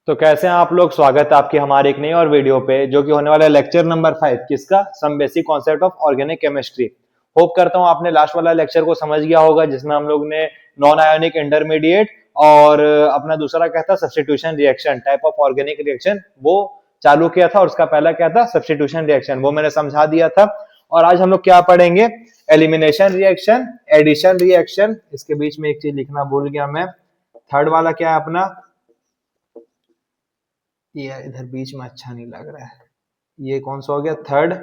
तो कैसे हैं आप लोग। स्वागत है आपकी हमारे एक नई और वीडियो पे जो कि होने वाला है लेक्चर नंबर 5 किसका, some basic concept of organic chemistry. Hope करता हूं आपने लास्ट वाला लेक्चर को समझ गया होगा जिसमें हम लोग ने नॉन आयोनिक इंटरमीडिएट और अपना दूसरा क्या था substitution reaction, type of organic reaction वो चालू किया था और उसका पहला क्या था सब्स्टिट्यूशन रिएक्शन, वो मैंने समझा दिया था। और आज हम लोग क्या पढ़ेंगे, एलिमिनेशन रिएक्शन, एडिशन रिएक्शन। इसके बीच में एक चीज लिखना भूल गया मैं, थर्ड वाला क्या है अपना, ये इधर बीच में अच्छा नहीं लग रहा है, ये कौन सा हो गया थर्ड।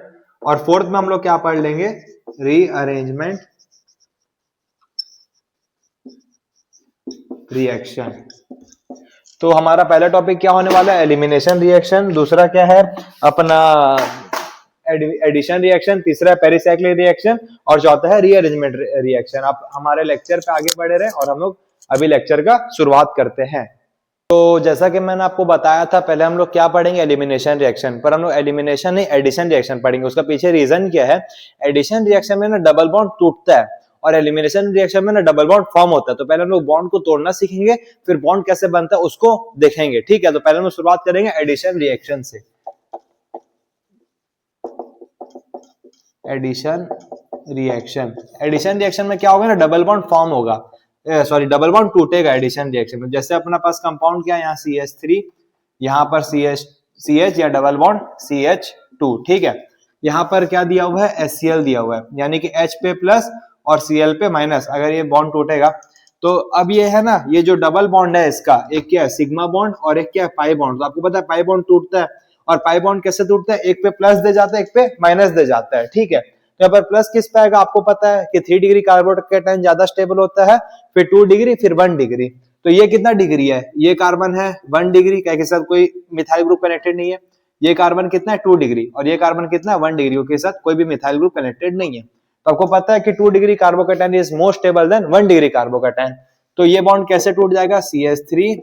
और फोर्थ में हम लोग क्या पढ़ लेंगे, रीअरेंजमेंट रिएक्शन। तो हमारा पहला टॉपिक क्या होने वाला है, एलिमिनेशन रिएक्शन। दूसरा क्या है अपना एडिशन रिएक्शन। तीसरा है पेरिसाइक्लिक रिएक्शन और चौथा है रीअरेंजमेंट रिएक्शन। आप हमारे लेक्चर पे आगे बढ़े रहे और हम लोग अभी लेक्चर का शुरुआत करते हैं। तो जैसा कि मैंने आपको बताया था, पहले हम लोग क्या पढ़ेंगे एलिमिनेशन रिएक्शन, पर हम लोग एलिमिनेशन नहीं एडिशन रिएक्शन पढ़ेंगे। उसका पीछे रीजन क्या है, एडिशन रिएक्शन में ना डबल बॉन्ड टूटता है और एलिमिनेशन रिएक्शन में ना डबल बॉन्ड फॉर्म होता है। तो पहले हम लोग बॉन्ड को तोड़ना सीखेंगे, फिर बॉन्ड कैसे बनता है उसको देखेंगे, ठीक है। तो पहले हम लोग शुरुआत करेंगे एडिशन रिएक्शन से। एडिशन रिएक्शन में क्या होगा ना, डबल बॉन्ड फॉर्म होगा, सॉरी डबल बॉन्ड टूटेगा एडिशन रिएक्शन में। जैसे अपना पास कंपाउंड क्या है, यहाँ CH3, यहाँ पर CH या डबल बॉन्ड CH2, ठीक है। यहाँ पर क्या दिया हुआ है, HCl दिया हुआ है, यानी कि H पे प्लस और Cl पे माइनस। अगर ये बॉन्ड टूटेगा तो अब ये है ना, ये जो डबल बॉन्ड है इसका एक क्या है सिग्मा बॉन्ड और एक क्या है पाई बॉन्ड। तो आपको पता है पाई बॉन्ड टूटता है और पाई बॉन्ड कैसे टूटता है, एक पे प्लस दे जाता है एक पे माइनस दे जाता है, ठीक है। तो यहाँ पर प्लस किस पे आएगा, आपको पता है कि 3 डिग्री कार्बोकेटाइन ज्यादा स्टेबल होता है, फिर 2 डिग्री, फिर 1 डिग्री। तो ये कितना डिग्री है, ये कार्बन है 1 डिग्री, क्या के साथ कोई मिथाइल ग्रुप कनेक्टेड नहीं है। ये कार्बन कितना है 2 डिग्री और ये कार्बन कितना है 1 डिग्री, के साथ कोई भी मिथाइल ग्रुप कनेक्टेड नहीं है। तो आपको पता है कि 2 degree carbocation is more stable then 1 degree carbocation. तो ये बॉन्ड कैसे टूट जाएगा, CH3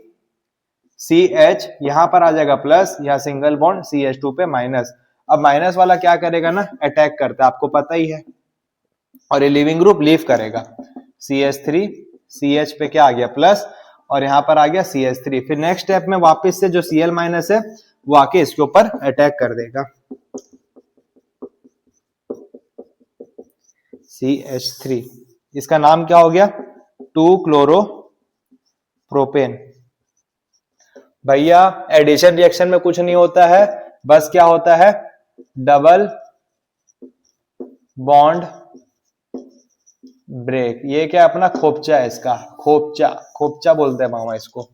CH यहां पर आ जाएगा प्लस, यहां सिंगल बॉन्ड CH2 पे माइनस। अब माइनस वाला क्या करेगा ना, अटैक करता है, आपको पता ही है, और ये लिविंग ग्रुप लीव करेगा। CH3 CH पे क्या आ गया प्लस और यहां पर आ गया CH3। फिर नेक्स्ट स्टेप में वापस से जो Cl माइनस है वो आके इसके ऊपर अटैक कर देगा, CH3। इसका नाम क्या हो गया, 2 क्लोरोप्रोपेन। भैया एडिशन रिएक्शन में कुछ नहीं होता है, बस क्या होता है डबल बॉन्ड ब्रेक। ये क्या अपना खोपचा है, इसका खोपचा बोलते हैं मामा इसको।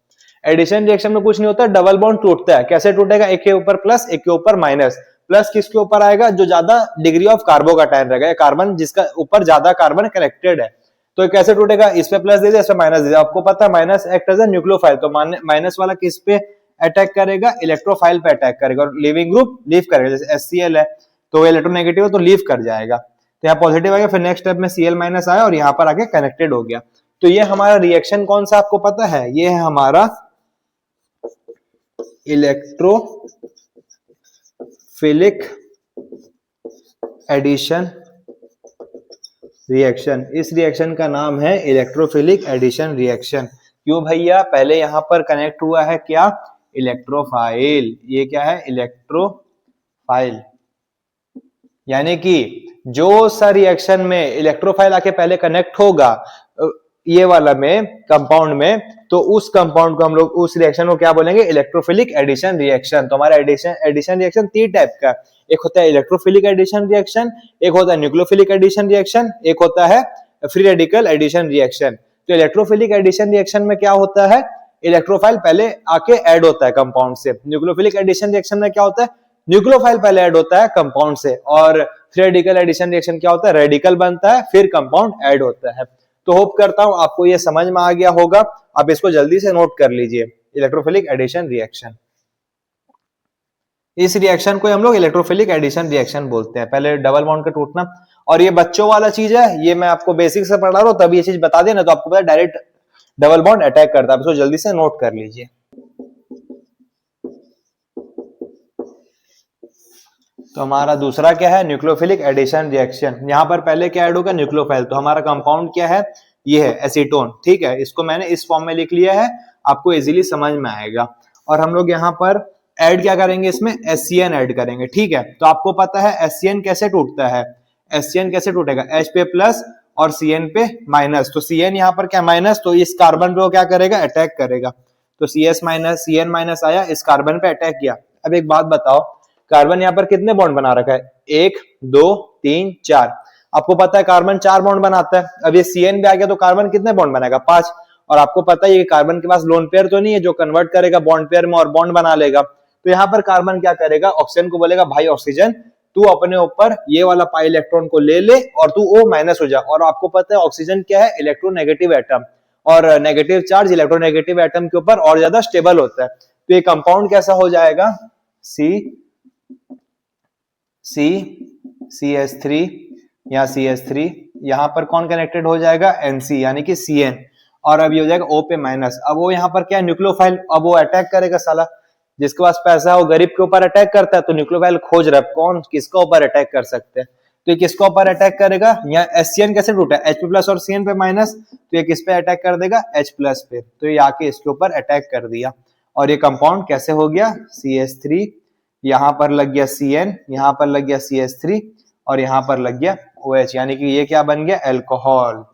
एडिशन रिएक्शन में कुछ नहीं होता, डबल बॉन्ड टूटता है। कैसे टूटेगा, एक के ऊपर प्लस एक के ऊपर माइनस। प्लस किसके ऊपर आएगा, जो ज्यादा डिग्री ऑफ कार्बोकेटाइन रहेगा, कार्बन जिसका ऊपर ज्यादा कार्बन कनेक्टेड है। तो कैसे टूटेगा, इस पे प्लस दे दिया, इस पे माइनस दे दिया। आपको पता है minus act as a nucleophile, तो माइनस वाला किस पे अटैक करेगा, इलेक्ट्रोफाइल पे अटैक करेगा और लिविंग ग्रुप लीव करेगा। जैसे HCl है तो इलेक्ट्रोनेगेटिव है तो लीव कर जाएगा, तो यहाँ पॉजिटिव आ गया। फिर नेक्स्ट स्टेप में Cl माइनस आया और यहाँ पर आके कनेक्टेड हो गया। तो ये हमारा रिएक्शन कौन सा आपको पता है, ये है हमारा इलेक्ट्रोफिलिक एडिशन रिएक्शन। इस रिएक्शन का नाम है इलेक्ट्रोफिलिक एडिशन रिएक्शन। क्यों भैया, पहले यहां पर कनेक्ट हुआ है क्या, इलेक्ट्रोफाइल। ये क्या है, इलेक्ट्रोफाइल, यानी कि जो सा रिएक्शन में इलेक्ट्रोफाइल आके पहले कनेक्ट होगा ये वाला में कंपाउंड में, तो उस कंपाउंड को हम लोग उस रिएक्शन को क्या बोलेंगे, इलेक्ट्रोफिलिक एडिशन रिएक्शन। तो हमारा एडिशन रिएक्शन 3 टाइप का, एक होता है इलेक्ट्रोफिलिक एडिशन रिएक्शन, एक होता है न्यूक्लियोफिलिक एडिशन रिएक्शन, एक होता है फ्री रेडिकल एडिशन रिएक्शन। तो इलेक्ट्रोफिलिक एडिशन रिएक्शन में क्या होता है, इलेक्ट्रोफाइल पहले आके ऐड होता है कंपाउंड से। न्यूक्लियोफिलिक एडिशन रिएक्शन में क्या होता है, न्यूक्लियोफाइल पहले ऐड होता है कंपाउंड से। और फ्री रेडिकल एडिशन रिएक्शन क्या होता है, रेडिकल बनता है फिर कंपाउंड ऐड होता है। तो होप करता हूं आपको ये समझ में आ गया होगा। आप इसको जल्दी से नोट कर लीजिए, इलेक्ट्रोफिलिक एडिशन रिएक्शन। इस रिएक्शन को हम लोग इलेक्ट्रोफिलिक एडिशन रिएक्शन बोलते हैं। पहले डबल बॉन्ड का टूटना, और ये बच्चों वाला चीज है, ये मैं आपको बेसिक से पढ़ा रहा हूं, तब ये चीज बता देना तो आपको पता डायरेक्ट डबल बॉन्ड अटैक करता है। आप इसको जल्दी से नोट कर लीजिए। तो हमारा दूसरा क्या है, न्यूक्लियोफिलिक एडिशन रिएक्शन। यहां पर पहले क्या ऐड होगा, न्यूक्लियोफाइल। तो हमारा कंपाउंड क्या है, ये है एसीटोन, ठीक है। इसको मैंने इस फॉर्म में लिख लिया है, आपको इजीली समझ में आएगा। और हम लोग यहाँ पर ऐड क्या करेंगे, इसमें HCN ऐड करेंगे, ठीक है। तो आपको पता है HCN कैसे टूटता है, HCN कैसे टूटेगा, H पे प्लस और Cn पे माइनस। तो Cn यहाँ पर क्या माइनस, तो इस कार्बन पे वो क्या करेगा, अटैक करेगा। तो CS माइनस Cn माइनस आया, इस कार्बन पे अटैक किया। अब एक बात बताओ, कार्बन यहाँ पर कितने बॉन्ड बना रखा है, 1 2 3 4। आपको पता है कार्बन 4 बॉन्ड बनाता है। अब ये Cn पे आ गया तो कार्बन कितने बॉन्ड बनाएगा, 5। और आपको पता है ये कार्बन के पास लोन पेयर तो नहीं है जो कन्वर्ट करेगा बॉन्ड पेयर में और बॉन्ड बना लेगा। तो यहाँ पर कार्बन क्या करेगा, ऑक्सीजन को बोलेगा भाई ऑक्सीजन तू अपने ऊपर ये वाला पाई इलेक्ट्रॉन को ले ले और तू O माइनस हो जा। और आपको पता है ऑक्सीजन क्या है, इलेक्ट्रोनेगेटिव एटम, और नेगेटिव चार्ज इलेक्ट्रोनेगेटिव एटम के ऊपर और ज्यादा स्टेबल होता है। तो ये कंपाउंड कैसा हो जाएगा, CH3, यहाँ CH3, यहाँ पर कौन कनेक्टेड हो जाएगा, NC यानी कि Cn, और अब ये हो जाएगा O पे माइनस। अब वो यहाँ पर क्या है, न्यूक्लियोफाइल, अब वो अटैक करेगा साला, जिसके पास पैसा है वो गरीब के ऊपर अटैक करता है। तो न्यूक्लियोफाइल खोज रहा है कौन किसका ऊपर अटैक कर सकते हैं, तो ये किसका ऊपर अटैक करेगा, यहाँ HCN कैसे टूटा है, H पे प्लस और Cn पे माइनस, तो ये किस पे अटैक कर देगा, H प्लस पे। तो ये आके इसके ऊपर अटैक कर दिया और ये कंपाउंड कैसे हो गया, CH3, यहाँ पर लग गया Cn, यहाँ पर लग गया CH3 और यहाँ पर लग गया OH, यानी कि ये क्या बन गया, एल्कोहल,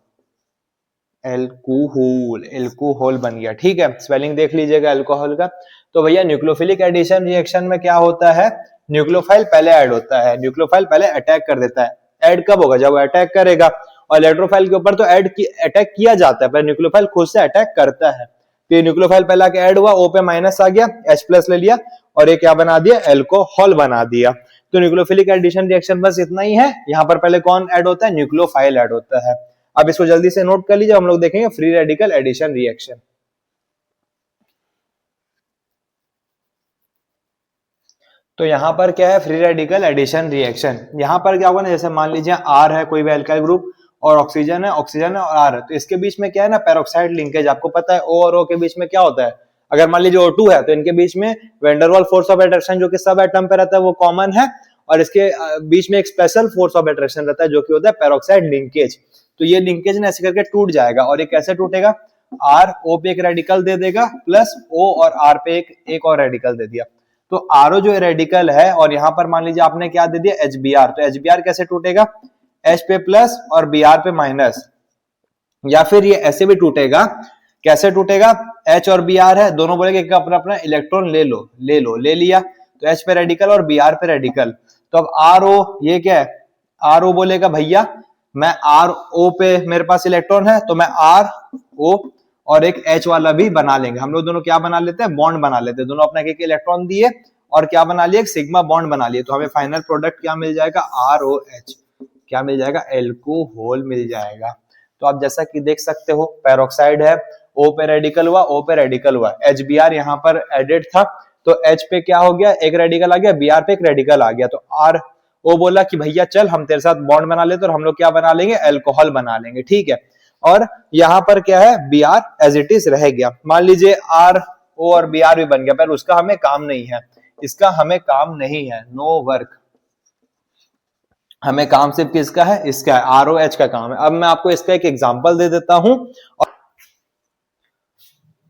एल्कोहल बन गया, ठीक है। स्पेलिंग देख लीजिएगा एल्कोहल का। तो भैया न्यूक्लियोफिलिक एडिशन रिएक्शन में क्या होता है, न्यूक्लियोफाइल पहले ऐड होता है, न्यूक्लियोफाइल पहले अटैक कर देता है। ऐड कब होगा, जब वो अटैक करेगा, और इलेक्ट्रोफाइल के ऊपर तो अटैक किया जाता है, पर न्यूक्लियोफाइल खुद से अटैक करता है। तो ये न्यूक्लियोफाइल पहले आके ऐड हुआ, O पे माइनस आ गया, H प्लस ले लिया और ये क्या बना दिया, एल्कोहल बना दिया। तो न्यूक्लियोफिलिक एडिशन रिएक्शन बस इतना ही है। यहाँ पर पहले कौन ऐड होता है, न्यूक्लियोफाइल ऐड होता है। अब इसको जल्दी से नोट कर लीजिए, हम लोग देखेंगे फ्री रेडिकल एडिशन रिएक्शन। तो यहाँ पर क्या है, फ्री रेडिकल एडिशन रिएक्शन। यहाँ पर क्या होगा ना, जैसे मान लीजिए R है कोई भी एल्काइल ग्रुप और ऑक्सीजन है और R है, तो इसके बीच में क्या है ना, पेरोक्साइड लिंकेज। आपको पता है O और O के बीच में क्या होता है, अगर मान लीजिए O2 है तो इनके बीच में वैन-डेर-वाल फोर्स ऑफ अट्रैक्शन जो कि सब एटम पे रहता है वो कॉमन है, और इसके बीच में एक स्पेशल फोर्स ऑफ अट्रैक्शन रहता है जो कि होता है पेरोक्साइड लिंकेज। तो ये लिंकेज ना ऐसे करके टूट जाएगा, और ये कैसे टूटेगा, R O पे एक रेडिकल दे देगा प्लस O और R पे एक और रेडिकल दे दिया। तो RO जो रेडिकल है, और यहाँ पर मान लीजिए आपने क्या दे दिया, HBr, तो HBr कैसे टूटेगा, H पे प्लस और Br पे माइनस। या फिर ये ऐसे भी टूटेगा, कैसे टूटेगा, H और Br है, दोनों बोलेंगे कि अपना अपना इलेक्ट्रॉन ले लिया, तो H पे रेडिकल और Br पे रेडिकल। तो अब RO ये क्या है, RO बोलेगा भैया मैं RO पे मेरे पास इलेक्ट्रॉन है, तो मैं RO और एक H वाला भी बना लेंगे। हम लोग दोनों क्या बना लेते हैं, बॉन्ड बना लेते हैं। दोनों अपना एक इलेक्ट्रॉन दिए और क्या बना लिया, एक सिग्मा बॉन्ड बना लिए। तो हमें फाइनल प्रोडक्ट क्या मिल जाएगा, ROH, क्या मिल जाएगा, एल्कोहल मिल जाएगा। तो आप जैसा कि देख सकते हो, पेरोक्साइड है, O पे रेडिकल हुआ, O पे रेडिकल हुआ, HBr यहाँ पर एडेड था, तो H पे क्या हो गया, एक रेडिकल आ गया, Br पे एक रेडिकल आ गया। तो O बोला कि भैया चल हम तेरे साथ बॉन्ड बना लेते, और हम लोग क्या बना लेंगे, एल्कोहल बना लेंगे, ठीक है। और यहाँ पर क्या है, Br एज इट इज रह गया। मान लीजिए RO और Br भी बन गया, पर उसका हमें काम नहीं है, इसका हमें काम नहीं है, नो वर्क। हमें काम सिर्फ किसका है, इसका है, ROH का काम है। अब मैं आपको इसका एक एग्जांपल दे देता हूं।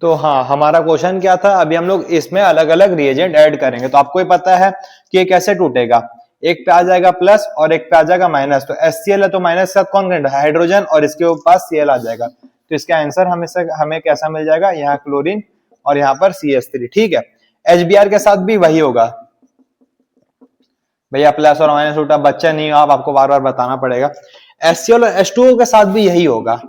तो हाँ, हमारा क्वेश्चन क्या था, अभी हम लोग इसमें अलग अलग रिएजेंट ऐड करेंगे। तो आपको ही पता है कि ये कैसे टूटेगा, एक पे आ जाएगा प्लस और एक पे आ जाएगा माइनस। तो HCl है तो माइनस के साथ कौन करेंगे, हाइड्रोजन, और इसके पास Cl आ जाएगा। तो इसका आंसर हमें कैसा मिल जाएगा, यहाँ क्लोरीन और यहाँ पर CH3, ठीक है। HBr के साथ भी वही होगा भैया, प्लस और माइनस उल्टा, बच्चा नहीं हो आप, आपको बार बार बताना पड़ेगा। HCl और H2O के साथ भी यही होगा।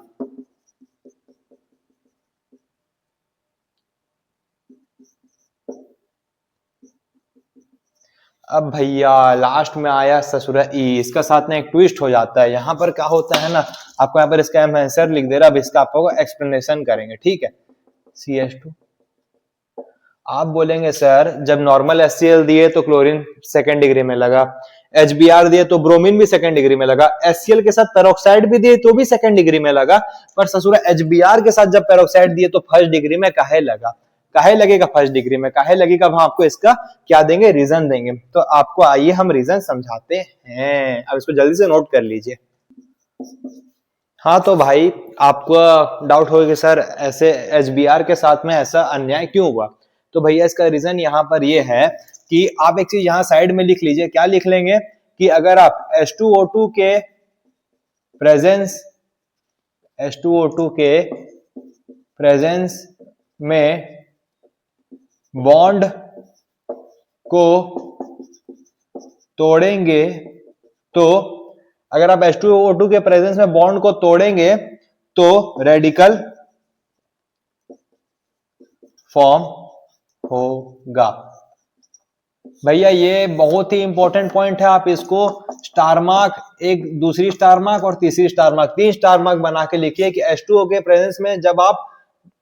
अब भैया लास्ट में आया ससुरा ई, इसका साथ में एक ट्विस्ट हो जाता है। यहाँ पर क्या होता है ना, आपको यहाँ पर इसका आंसर लिख दे रहा, अब इसका आपको एक्सप्लेनेशन करेंगे, ठीक है। CH2, आप बोलेंगे सर जब नॉर्मल HCl दिए तो क्लोरीन सेकंड डिग्री में लगा, HBr दिए तो ब्रोमीन भी सेकंड डिग्री में लगा, HCl के साथ पेरोक्साइड भी दिए तो भी सेकंड डिग्री में लगा, पर ससुरा HBr के साथ जब पेरोक्साइड दिए तो फर्स्ट डिग्री में काहे लगा, काहे लगेगा फर्स्ट डिग्री में, काहे लगेगा, हम आपको इसका क्या देंगे, रीजन देंगे। तो आपको आइए हम रीजन समझाते हैं, अब इसको जल्दी से नोट कर लीजिए। हाँ तो भाई आपको डाउट होगा कि सर ऐसे HBr के साथ में ऐसा अन्याय क्यों हुआ, तो भैया इसका रीजन यहाँ पर ये है कि आप एक चीज यहाँ साइड में लिख लीजिए। क्या लिख लेंगे कि अगर आप H2O2 के प्रेजेंस में बॉन्ड को तोड़ेंगे, तो अगर आप H2O2 के प्रेजेंस में बॉन्ड को तोड़ेंगे तो रेडिकल फॉर्म होगा। भैया ये बहुत ही इंपॉर्टेंट पॉइंट है, आप इसको स्टार मार्क, एक दूसरी स्टार मार्क और तीसरी स्टार मार्क, 3 स्टार मार्क बना के लिखिए कि H2O के प्रेजेंस में जब आप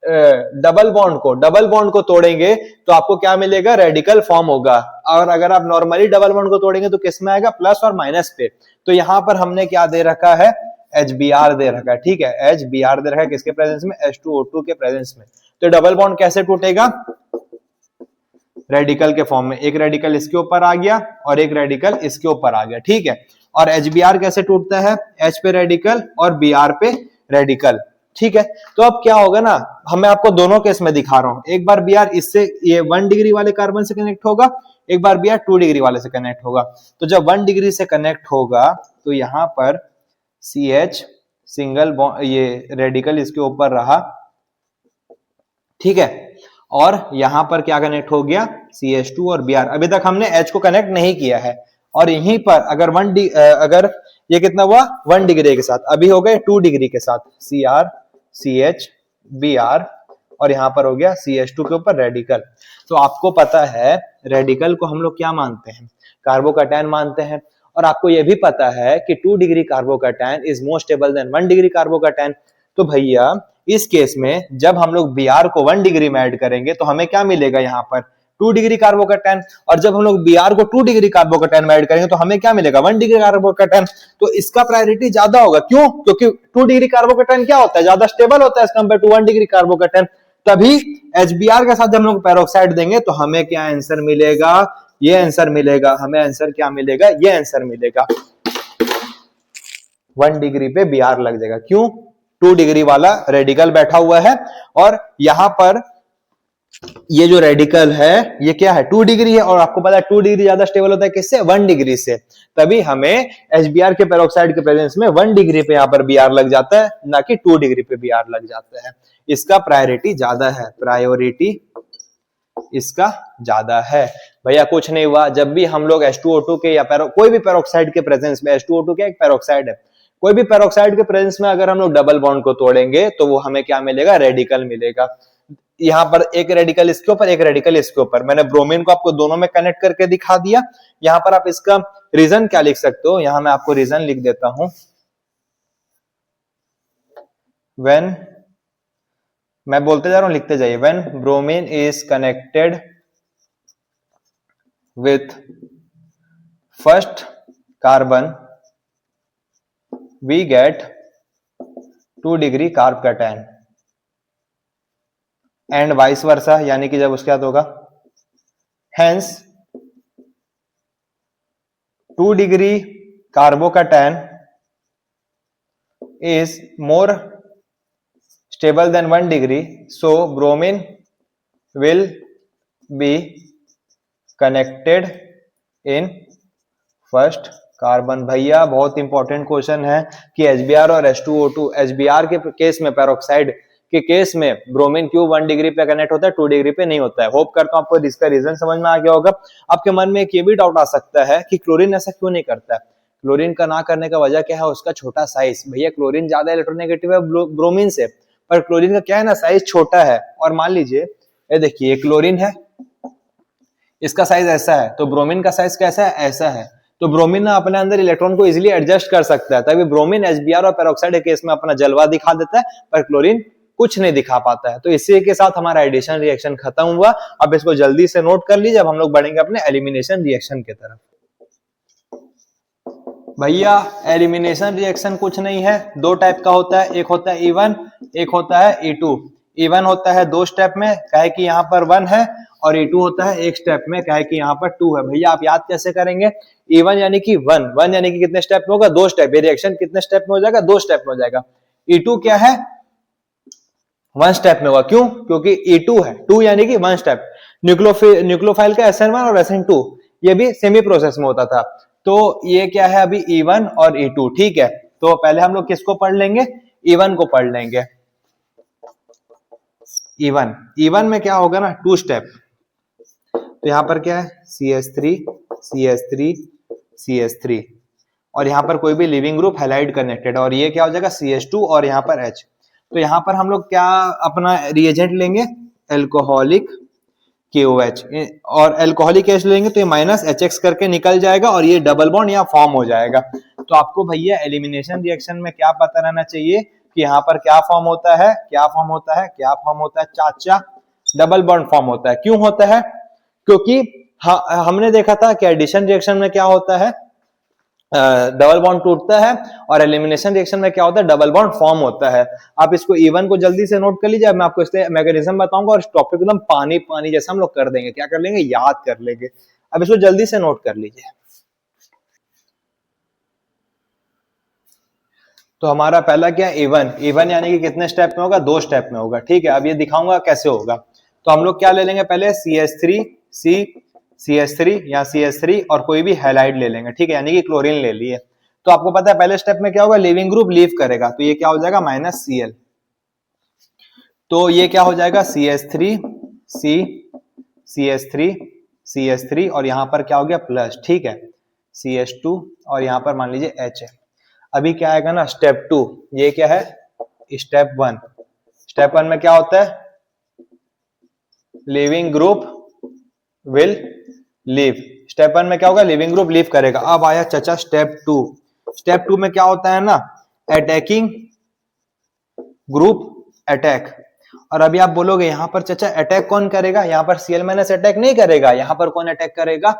डबल बॉन्ड को तोड़ेंगे तो आपको क्या मिलेगा, रेडिकल फॉर्म होगा। और अगर आप नॉर्मली डबल बॉन्ड को तोड़ेंगे तो किस में आएगा, प्लस और माइनस पे। तो यहां पर हमने क्या दे रखा है, HBr दे रखा है, ठीक है, HBr दे रखा है किसके प्रेजेंस में, H2O2 के प्रेजेंस में। तो डबल बॉन्ड कैसे टूटेगा, रेडिकल के फॉर्म में, एक रेडिकल इसके ऊपर आ गया और एक रेडिकल इसके ऊपर आ गया, ठीक है। और HBr कैसे टूटता है, H पे रेडिकल और Br पे रेडिकल, ठीक है। तो अब क्या होगा ना, मैं आपको दोनों केस में दिखा रहा हूं। एक बार Br इससे, ये 1 डिग्री वाले कार्बन से कनेक्ट होगा, एक बार Br 2 डिग्री वाले से कनेक्ट होगा। तो जब 1 डिग्री से कनेक्ट होगा तो यहां पर CH सिंगल ये रेडिकल इसके ऊपर रहा, ठीक है। और यहां पर क्या कनेक्ट हो गया, CH2 और Br। अभी तक हमने H को कनेक्ट नहीं किया है। और यहीं पर अगर अगर ये कितना हुआ, 1 डिग्री के साथ, अभी हो गए 2 डिग्री के साथ, Cr CH Br, और यहां पर हो गया CH2 के ऊपर रेडिकल। तो आपको पता है रेडिकल को हम लोग क्या मानते हैं, कार्बोकैटायन मानते हैं। और आपको यह भी पता है कि 2 degree carbocation is more stable then 1 degree carbocation. तो भैया इस केस में जब हम लोग Br को 1 डिग्री में ऐड करेंगे तो हमें क्या मिलेगा, यहाँ पर 2 डिग्री कार्बोकैटायन। और जब हम लोग Br को 2 डिग्री कार्बोकैटायन में ऐड करेंगे तो हमें क्या मिलेगा, 1 डिग्री कार्बोकैटायन। तो इसका प्रायोरिटी ज्यादा होगा, क्यों, क्योंकि 2 डिग्री कार्बोकैटायन क्या होता है, ज्यादा स्टेबल होता है as compare to 1 degree carbocation. तभी HBr के साथ जब हम लोग पेरोक्साइड देंगे तो हमें क्या आंसर मिलेगा, ये आंसर मिलेगा। हमें आंसर क्या मिलेगा, ये आंसर मिलेगा, 1 डिग्री पे Br लग जाएगा। क्यों, 2 डिग्री वाला रेडिकल बैठा हुआ है और यहां पर ये जो रेडिकल है ये क्या है, 2 डिग्री है। और आपको पता है 2 डिग्री ज्यादा स्टेबल होता है किससे, 1 डिग्री से। तभी हमें HBr के पेरोक्साइड के प्रेजेंस में 1 डिग्री पे यहाँ पर Br लग जाता है, ना कि 2 डिग्री पे Br लग जाता है। इसका प्रायोरिटी ज्यादा है, प्रायोरिटी इसका ज्यादा है। भैया कुछ नहीं हुआ, जब भी हम लोग H2O2 के या कोई भी पेरोक्साइड के प्रेजेंस में, H2O2 क्या एक पेरोक्साइड है, कोई भी पेरोक्साइड के प्रेजेंस में अगर हम लोग डबल बॉन्ड को तोड़ेंगे तो वो हमें क्या मिलेगा, रेडिकल मिलेगा। यहाँ पर एक रेडिकल इसके ऊपर, एक रेडिकल इसके ऊपर। मैंने ब्रोमीन को आपको दोनों में कनेक्ट करके दिखा दिया। यहाँ पर आप इसका रीजन क्या लिख सकते हो, यहाँ मैं आपको रीजन लिख देता हूं। व्हेन, मैं बोलते जा रहा हूं, लिखते जाइए। When bromine is connected with first carbon we get 2 degree carbocation and vice versa, यानी कि जब उसके बाद होगा, hence 2 degree carbocation is more stable than 1 degree, so bromine will be connected in first carbon. भैया बहुत इंपॉर्टेंट क्वेश्चन है कि HBr और H2O2, HBr के केस में, पेरोक्साइड के केस में ब्रोमीन क्यों 1 डिग्री पे कनेक्ट होता है, 2 डिग्री पे नहीं होता है। होप करता हूं आपको इसका रीजन समझ में आ गया होगा। आपके मन में एक ये भी डाउट आ सकता है कि क्लोरीन ऐसा क्यों नहीं करता है। क्लोरीन का ना करने का वजह क्या है, उसका छोटा साइज। भैया क्लोरीन ज्यादा इलेक्ट्रोनेगेटिव है ब्रोमीन से, पर क्लोरीन का क्या है ना, साइज छोटा है। और मान लीजिए ये देखिए क्लोरीन है, इसका साइज ऐसा है, तो ब्रोमीन का साइज कैसा है, ऐसा है। तो ब्रोमीन ना अपने अंदर इलेक्ट्रॉन को इजीली एडजस्ट कर सकता है, तभी ब्रोमीन HBr और पेरोक्साइड के केस में अपना जलवा दिखा देता है, पर क्लोरीन कुछ नहीं दिखा पाता है। तो इसी के साथ हमारा एडिशन रिएक्शन खत्म हुआ। अब इसको जल्दी से नोट कर लीजिए, अब हम लोग बढ़ेंगे अपने एलिमिनेशन रिएक्शन की तरफ। भैया एलिमिनेशन रिएक्शन कुछ नहीं है, 2 टाइप का होता है, एक होता है E1, एक होता है E2। E1 होता है 2 स्टेप में, कहे कि यहाँ पर 1 है, और E2 होता है 1 स्टेप में, कहे कि यहाँ पर 2 है। भैया आप याद कैसे करेंगे, E1 यानी कि 1 यानी कि कितने स्टेप में होगा, 2 स्टेप। ये रिएक्शन कितने स्टेप में हो जाएगा, 2 स्टेप में हो जाएगा। E2 क्या है, 1 स्टेप में होगा। क्यों, क्योंकि E2 है, 2 यानी कि 1 स्टेप। न्यूक्लियोफाइल का SN1 और SN2 ये भी सेमी प्रोसेस में होता था। तो ये क्या है अभी E1 और E2, ठीक है। तो पहले हम लोग किसको पढ़ लेंगे, E1 को पढ़ लेंगे। E1 में क्या होगा ना, 2 स्टेप। तो यहां पर क्या है CH3 CH3 CH3 और यहां पर कोई भी लिविंग ग्रुप हैलाइड कनेक्टेड, और ये क्या हो जाएगा CH2 और यहां पर H। तो यहां पर हम लोग क्या अपना रिएजेंट लेंगे, एल्कोहलिक KOH, और एल्कोहलिक H लेंगे तो ये माइनस HX करके निकल जाएगा और ये डबल बॉन्ड यहाँ फॉर्म हो जाएगा। तो आपको भैया एलिमिनेशन रिएक्शन में क्या पता रहना चाहिए कि यहाँ पर क्या फॉर्म होता है, क्या फॉर्म होता है, क्या फॉर्म होता है चाचा, डबल बॉन्ड फॉर्म होता है। क्यों होता है, क्योंकि हमने देखा था कि एडिशन रिएक्शन में क्या होता है, डबल बॉन्ड टूटता है, और एलिमिनेशन रिएक्शन में क्या होता है, डबल बॉन्ड फॉर्म होता है। आप इसको E1 को जल्दी से नोट कर लीजिए, मैं आपको इसके मैकेनिज्म बताऊंगा और इस टॉपिक एकदम पानी पानी जैसा हम लोग कर देंगे, क्या कर लेंगे, याद कर लेंगे। अब इसको जल्दी से नोट कर लीजिए। तो हमारा पहला क्या है, E1 यानी कि कितने स्टेप में होगा, 2 स्टेप में होगा, ठीक है। अब ये दिखाऊंगा कैसे होगा। तो हम लोग क्या ले लेंगे, पहले CH3 या CH3 और कोई भी हैलाइड ले लेंगे, ठीक है, यानी कि क्लोरीन ले लिए। तो आपको पता है पहले स्टेप में क्या होगा, लिविंग ग्रुप लीव करेगा, तो ये क्या हो जाएगा -Cl। तो ये क्या हो जाएगा CH3 CH3 और यहां पर क्या हो गया प्लस, ठीक है, CH2 और यहां पर मान लीजिए H है। अभी क्या आएगा ना स्टेप 2, ये क्या है स्टेप 1। स्टेप 1 में क्या होता है, leaving group will leave. Step 1 में क्या होगा, लिविंग ग्रुप लीव करेगा। अब आया चाचा स्टेप 2। स्टेप 2 में क्या होता है ना, अटैकिंग ग्रुप अटैक। और अभी आप बोलोगे यहां पर चाचा अटैक कौन करेगा, यहां पर Cl- अटैक नहीं करेगा, यहां पर कौन अटैक करेगा,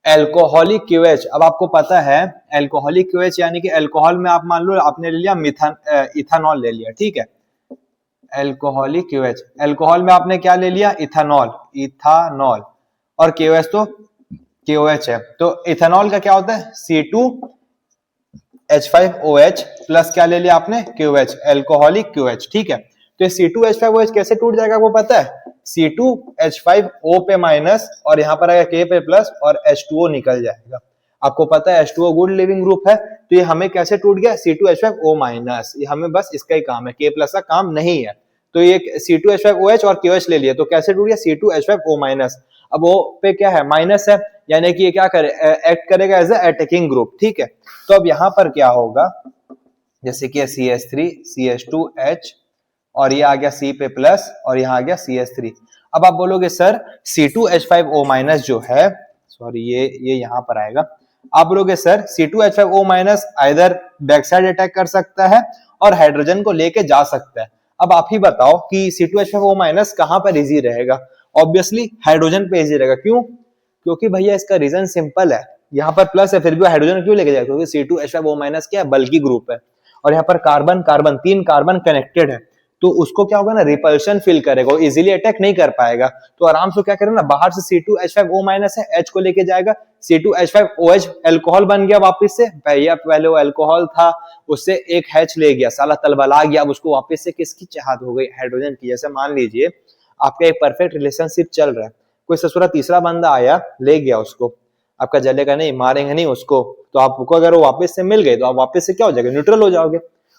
एल्कोहलिक QH। अब आपको पता है एल्कोहलिक QH यानी कि अल्कोहल में आप मान लो आपने ले लिया इथानॉल ले लिया, ठीक है, एल्कोहलिक QH। अल्कोहल में आपने क्या ले लिया, इथानॉल, और KOH तो KOH है। तो इथेनॉल का क्या होता है C2H5OH प्लस क्या ले लिया आपने, QH, एल्कोहलिक QH, ठीक है। तो ये C2H5OH कैसे टूट जाएगा वो पता है, C2H5O पे माइनस और यहाँ पर आएगा K पे प्लस और H2O निकल जाएगा। आपको पता है H2O गुड लिविंग ग्रुप है, तो ये हमें कैसे टूट गया, C2H5O माइनस। ये हमें बस इसका ही काम है, K प्लस का काम नहीं है। तो ये C2H5OH और KOH ले लिया, तो कैसे टूट गया, C2H5O माइनस। अब O पे क्या है, माइनस है, यानी कि ये क्या करे, एक्ट करेगा एज अटैकिंग ग्रुप, ठीक है। तो अब यहाँ पर क्या होगा, जैसे कि CH3 CH2H और ये आ गया C पे प्लस और यहाँ आ गया CH3। अब आप बोलोगे सर C2H5O माइनस जो है, सॉरी ये यहाँ पर आएगा, आप बोलोगे sir C2H5O minus either back side attack कर सकता है और हाइड्रोजन को लेके जा सकता है। अब आप ही बताओ कि C2H5O माइनस कहां पर इजी रहेगा, ऑब्वियसली हाइड्रोजन पे इजी रहेगा। क्यों, क्योंकि भैया इसका रीजन सिंपल है, यहाँ पर प्लस है फिर भी हाइड्रोजन क्यों लेके जाएगा, क्योंकि C2H5O माइनस क्या है, बल्कि ग्रुप है, और यहाँ पर कार्बन कार्बन 3 कार्बन कनेक्टेड है, तो उसको क्या होगा ना, रिपल्शन फील करेगा, इजीली अटैक नहीं कर पाएगा। तो आराम से क्या करेगा ना, बाहर से C2H5O माइनस है, H को लेके जाएगा, C2H5OH अल्कोहल बन गया वापस से, भैया पहले वो अल्कोहल था उससे एक H ले गया, साला तलबला गया, अब उसको वापस से किसकी चाहत हो गई, हाइड्रोजन की। जैसे मान लीजिए आपका एक परफेक्ट रिलेशनशिप चल रहा है, कोई ससुरा तीसरा बंदा आया ले गया उसको, आपका जलेगा नहीं, मारेंगे नहीं उसको, तो आपको अगर वो वापस से मिल गए तो आप वापस से क्या हो जाएगा, न्यूट्रल हो जाओगे।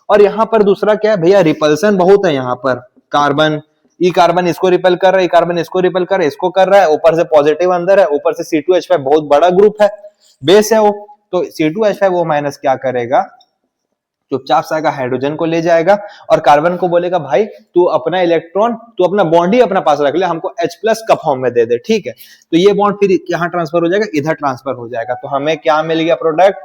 और यहाँ पर दूसरा क्या है भैया, रिपल्सन बहुत है, यहाँ पर कार्बन कार्बन इसको रिपेल कर रहा है, कार्बन इसको रिपेल कर रहा है, इसको कर रहा है, ऊपर से पॉजिटिव अंदर है, ऊपर से C2H5 बहुत बड़ा ग्रुप है, बेस है वो, तो C2H5O माइनस क्या करेगा, चुपचाप से आएगा, हाइड्रोजन को ले जाएगा और कार्बन को बोलेगा भाई तू अपना इलेक्ट्रॉन, तू अपना बॉन्ड ही अपना पास रख ले, हमको H+ का फॉर्म में दे दे, ठीक है। तो ये बॉन्ड फिर यहाँ ट्रांसफर हो जाएगा, इधर ट्रांसफर हो जाएगा, तो हमें क्या मिल गया प्रोडक्ट,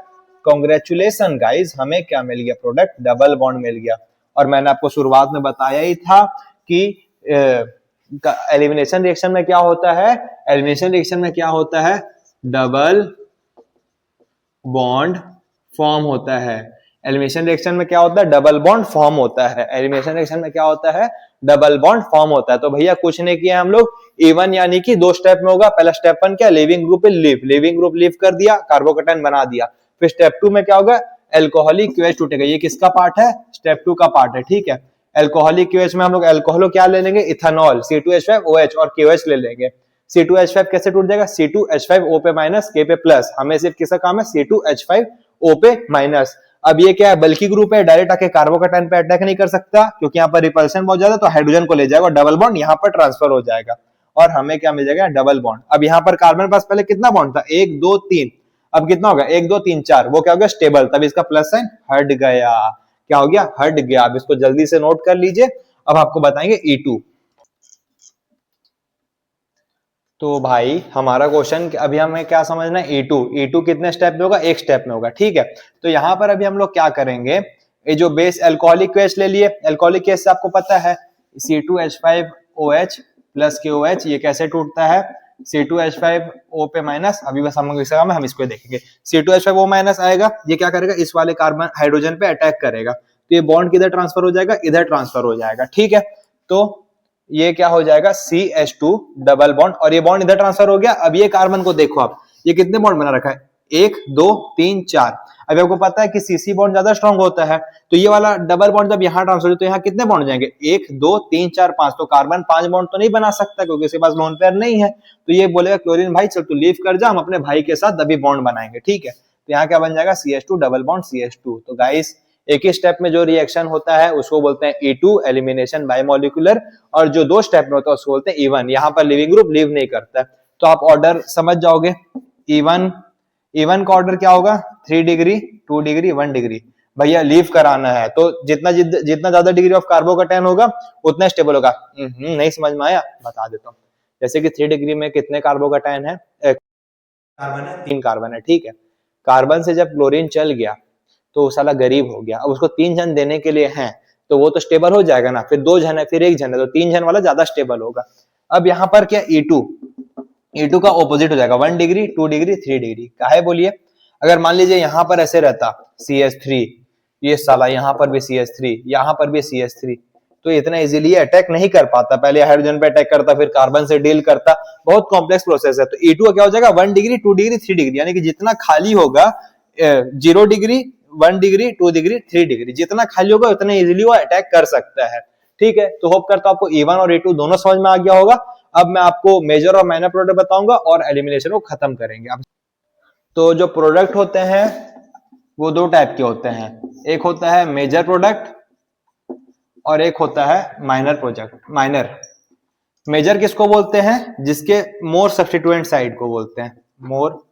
कांग्रेचुलेशन गाइस, हमें क्या मिल गया प्रोडक्ट, डबल बॉन्ड मिल गया। और मैंने आपको शुरुआत में बताया ही था कि एलिमिनेशन रिएक्शन में क्या होता है, एलिमिनेशन रिएक्शन में क्या होता है, डबल बॉन्ड फॉर्म होता है। एलिमिनेशन रिएक्शन में क्या होता है, डबल बॉन्ड फॉर्म होता है। एलिमिनेशन रिएक्शन में क्या होता है, डबल बॉन्ड फॉर्म होता है। तो भैया कुछ नहीं किया हम लोग, E1 यानी कि 2 स्टेप में होगा। पहला स्टेप 1 क्या, leaving group leaving group leave कर दिया, कार्बोकेटाइन बना दिया। फिर स्टेप 2 में क्या होगा, एल्कोहलिक QH टूटेगा। ये किसका पार्ट है, स्टेप 2 का पार्ट है, ठीक है। एल्कोहलिक QH में हम लोग एल्कोहलो क्या ले लेंगे, इथेनॉल, C2H5OH और KOH ले लेंगे। C2H5 कैसे टूट जाएगा, C2H5O पे माइनस K पे प्लस, हमें सिर्फ किसका काम है, C2H5O पे माइनस। अब ये क्या है, बल्कि ग्रुप है, डायरेक्ट आके कार्बोकैटायन पे अटैक नहीं कर सकता क्योंकि यहाँ पर रिपल्शन बहुत ज्यादा, तो हाइड्रोजन को ले जाएगा और डबल बॉन्ड यहाँ पर ट्रांसफर हो जाएगा और हमें क्या मिल जाएगा, डबल बॉन्ड। अब यहाँ पर कार्बन पास पहले कितना बॉन्ड था, 1 2 3, अब कितना होगा, 1 2 3 4, वो क्या हो गया, स्टेबल, तब इसका प्लस साइन हट गया, क्या हो गया, हट गया। अब इसको जल्दी से नोट कर लीजिए। अब आपको बताएंगे E2। तो भाई हमारा क्वेश्चन अभी हमें क्या समझना है, E2 कितने स्टेप में होगा, एक स्टेप में होगा, ठीक है। तो यहाँ पर अभी हम लोग क्या करेंगे, ये जो बेस अल्कोहलिक केस ले लिए, अल्कोहलिक केस से आपको पता है C2H5OH प्लस KOH, ये कैसे टूटता है, C2H5O पे माइनस, अभी बस हम इसको देखेंगे। C2H5O माइनस आएगा, ये क्या करेगा, इस वाले कार्बन हाइड्रोजन पे अटैक करेगा, तो ये बॉन्ड किधर ट्रांसफर हो जाएगा, इधर ट्रांसफर हो जाएगा, ठीक है। तो ये क्या हो जाएगा, CH2 डबल बॉन्ड, और ये बॉन्ड इधर ट्रांसफर हो गया। अब ये कार्बन को देखो आप, ये कितने बॉन्ड बना रखा है, 1 2 3 4। अभी आपको पता है कि CC बॉन्ड ज्यादा स्ट्रांग होता है, तो ये वाला डबल बॉन्ड जब यहाँ ट्रांसफर हो तो यहाँ कितने बॉन्ड जाएंगे, 1 2 3 4 5, तो कार्बन 5 बॉन्ड तो नहीं बना सकता क्योंकि इसके पास लोन पेयर नहीं है, तो ये बोलेगा क्लोरीन भाई चल तू लीव कर जा, हम अपने भाई के साथ अभी बॉन्ड बनाएंगे, ठीक है। तो यहाँ क्या बन जाएगा, CH2 डबल बॉन्ड CH2। तो गाइस एक ही स्टेप में जो रिएक्शन होता है उसको बोलते हैं E2 एलिमिनेशन बाय मॉलिक्यूलर, और जो दो स्टेप में होता है उसको बोलते हैं E1। यहाँ पर लिविंग ग्रुप लीव नहीं करता, तो आप ऑर्डर समझ जाओगे। E1 का ऑर्डर क्या होगा, 3 डिग्री 2 डिग्री 1 डिग्री, भैया लीव कराना है तो जितना ज्यादा डिग्री ऑफ कार्बोकैटायन होगा उतना स्टेबल होगा। नहीं समझ में आया, बता देता हूँ। जैसे कि 3 डिग्री में कितने कार्बोकैटायन है, कार्बन है, 3 कार्बन है, ठीक है। कार्बन से जब क्लोरीन चल गया तो वो साला गरीब हो गया, अब उसको 3 जन देने के लिए हैं तो वो तो स्टेबल हो जाएगा ना, फिर 2 जन है, फिर 1 जन है, तो 3 जन वाला ज्यादा स्टेबल होगा। अब यहाँ पर क्या, E2 का ऑपोजिट हो जाएगा, 1 डिग्री 2 डिग्री 3 डिग्री। काहे बोलिए, अगर मान लीजिए यहाँ पर ऐसे रहता CH3, ये साला यहाँ पर भी CH3, यहाँ पर भी CH3, तो इतना इजीली अटैक नहीं कर पाता, पहले हाइड्रोजन पे अटैक करता, फिर कार्बन से डील करता, बहुत कॉम्प्लेक्स प्रोसेस है। तो E2 का क्या हो जाएगा, 1 डिग्री 2 डिग्री 3 डिग्री, यानी कि जितना खाली होगा 0 डिग्री 1 डिग्री 2 डिग्री 3 डिग्री, जितना खाली होगा उतना इजीली वो अटैक कर सकता है, ठीक है। तो होप करता हूं आपको E1 और E2 दोनों समझ में आ गया होगा। अब मैं आपको मेजर और माइनर प्रोडक्ट बताऊंगा और एलिमिनेशन को खत्म करेंगे। तो जो प्रोडक्ट होते हैं वो 2 टाइप के होते हैं, एक होता है मेजर प्रोडक्ट और एक होता है माइनर प्रोडक्ट। मेजर किसको बोलते हैं, जिसके मोर सब्स्टिट्यूएंट साइड को बोलते हैं, मोर।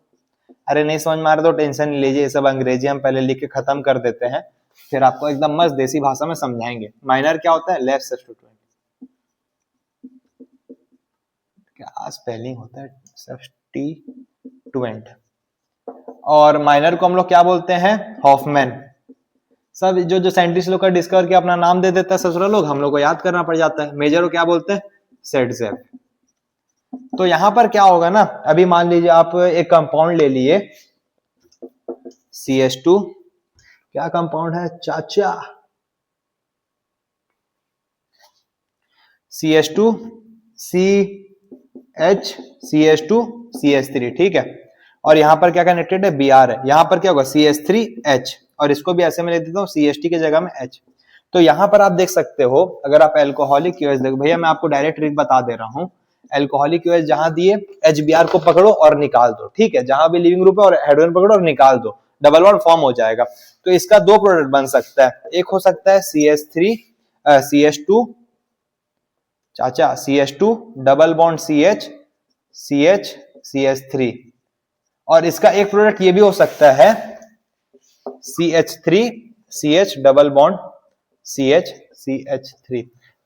अरे नहीं समझ में आ रहा तो टेंशन नहीं लीजिए, ये सब अंग्रेजी हम पहले लिख के खत्म कर देते हैं, फिर आपको एकदम मस्त देसी भाषा में समझाएंगे। माइनर क्या होता है, लेस सब्स्टिट्यूएंट, क्या स्पेलिंग होता है, सब्स्टिट्यूएंट। और माइनर को हम लोग क्या बोलते हैं, हॉफमैन। सब जो साइंटिस्ट लोग का डिस्कवर किया अपना नाम दे देता है ससुरा लोग, हम लोग को याद करना पड़ जाता है। मेजर को क्या बोलते हैं, सेडजेफ। तो यहां पर क्या होगा ना, अभी मान लीजिए आप एक कंपाउंड ले लिए CH2, क्या कंपाउंड है चाचा, CH2 CH CH2 CH3, ठीक है। और यहां पर क्या कनेक्टेड है, Br है, यहां पर क्या होगा CH3H, और इसको भी ऐसे में लिख देता हूं CH की जगह में H। तो यहां पर आप देख सकते हो, अगर आप एल्कोहलिक QH देखो, भैया मैं आपको डायरेक्ट ट्रिक बता दे रहा हूं, एल्कोहलिक QH जहां दिए HBr को पकड़ो और निकाल दो, ठीक है, जहां भी लिविंग ग्रुप है और हाइड्रोजन पकड़ो और निकाल दो, डबल बॉन्ड फॉर्म हो जाएगा। तो इसका 2 प्रोडक्ट बन सकता है, एक हो सकता है CH2 चाचा CH2 double bond CH CH3, और इसका एक प्रोडक्ट ये भी हो सकता है CH3CH डबल बॉन्ड CH